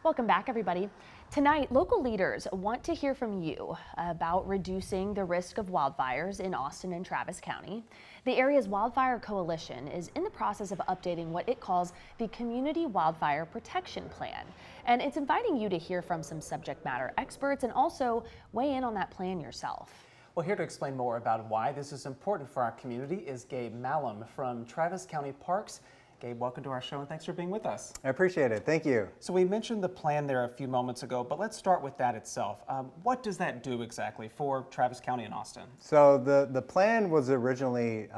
Welcome back, everybody. Tonight, local leaders want to hear from you about reducing the risk of wildfires in Austin and Travis County. The area's Wildfire Coalition is in the process of updating what it calls the Community Wildfire Protection Plan. And it's inviting you to hear from some subject matter experts and also weigh in on that plan yourself. Well, here to explain more about why this is important for our community is Gabe Mahlum from Travis County Parks. Gabe, welcome to our show and thanks for being with us. I appreciate it. Thank you. So we mentioned the plan there a few moments ago, but let's start with that itself. What does that do exactly for Travis County and Austin? So the plan was originally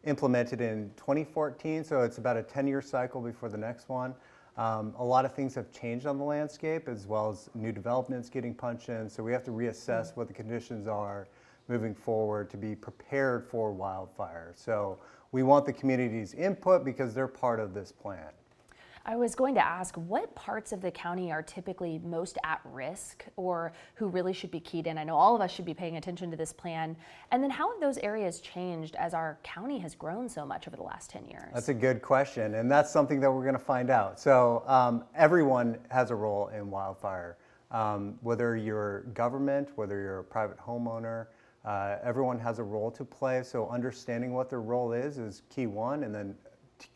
implemented in 2014, so it's about a 10-year cycle before the next one. A lot of things have changed on the landscape, as well as new developments getting punched in, so we have to reassess what the conditions are moving forward to be prepared for wildfire. So we want the community's input because they're part of this plan. I was going to ask, what parts of the county are typically most at risk or who really should be keyed in? I know all of us should be paying attention to this plan. And then how have those areas changed as our county has grown so much over the last 10 years? That's a good question, and that's something that we're going to find out. So everyone has a role in wildfire, whether you're government, whether you're a private homeowner, everyone has a role to play. So understanding what their role is key one, and then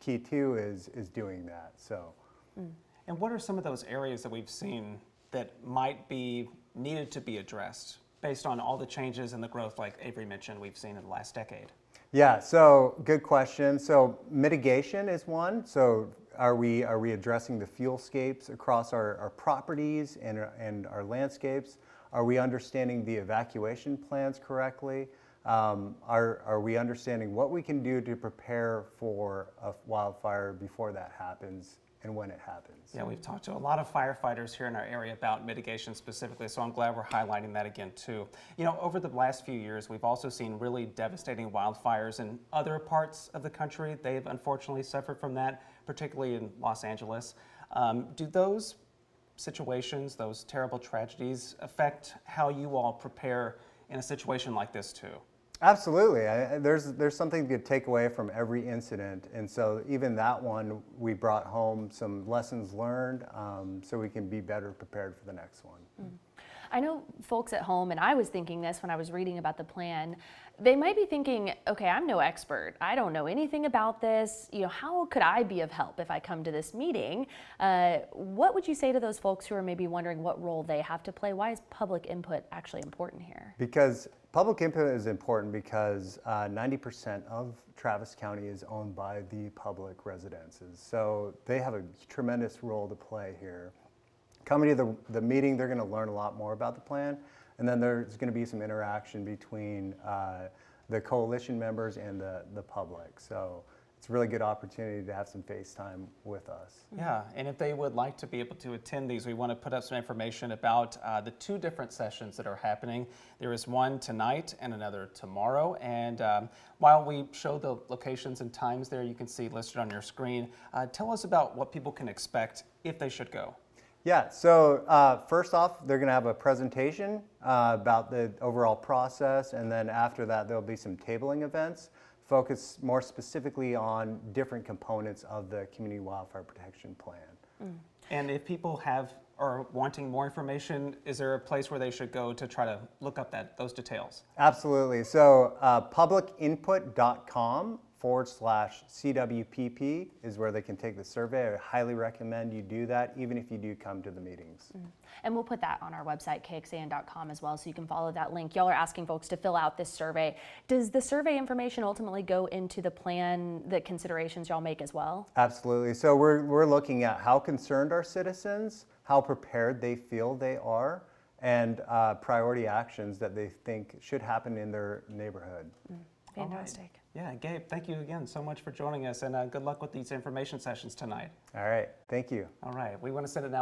key two is doing that. So, And what are some of those areas that we've seen that might be needed to be addressed based on all the changes and the growth, like Avery mentioned, we've seen in the last decade? Yeah, so good question. So mitigation is one. So are we addressing the fuelscapes across our properties and our landscapes? Are we understanding the evacuation plans correctly? Are we understanding what we can do to prepare for a wildfire before that happens and when it happens? Yeah, we've talked to a lot of firefighters here in our area about mitigation specifically, so I'm glad we're highlighting that again too. You know, over the last few years, we've also seen really devastating wildfires in other parts of the country. They've unfortunately suffered from that, particularly in Los Angeles. Do those situations, those terrible tragedies, affect how you all prepare in a situation like this too? Absolutely. There's something to take away from every incident, and so even that one, we brought home some lessons learned so we can be better prepared for the next one. I know folks at home, and I was thinking this when I was reading about the plan, they might be thinking, okay, I'm no expert. I don't know anything about this. You know, how could I be of help if I come to this meeting? What would you say to those folks who are maybe wondering what role they have to play? Why is public input actually important here? Because public input is important because 90% of Travis County is owned by the public residences. So they have a tremendous role to play here. Coming to the meeting, they're going to learn a lot more about the plan, and then there's going to be some interaction between the coalition members and the public. So it's a really good opportunity to have some face time with us. Yeah, and if they would like to be able to attend these, we want to put up some information about the two different sessions that are happening. There is one tonight and another tomorrow, and while we show the locations and times there, you can see listed on your screen. Tell us about what people can expect if they should go. Yeah, so first off, they're going to have a presentation about the overall process, and then after that, there'll be some tabling events focused more specifically on different components of the Community Wildfire Protection Plan. And if people are wanting more information, is there a place where they should go to try to look up those details? Absolutely. So publicinput.com/CWPP is where they can take the survey. I highly recommend you do that, even if you do come to the meetings. And we'll put that on our website, KXAN.com, as well, so you can follow that link. Y'all are asking folks to fill out this survey. Does the survey information ultimately go into the plan, the considerations y'all make as well? Absolutely. So we're looking at how concerned are citizens, how prepared they feel they are, and priority actions that they think should happen in their neighborhood. Fantastic. Right. Yeah, Gabe, thank you again so much for joining us, and good luck with these information sessions tonight. All right. Thank you. All right. We want to send it now.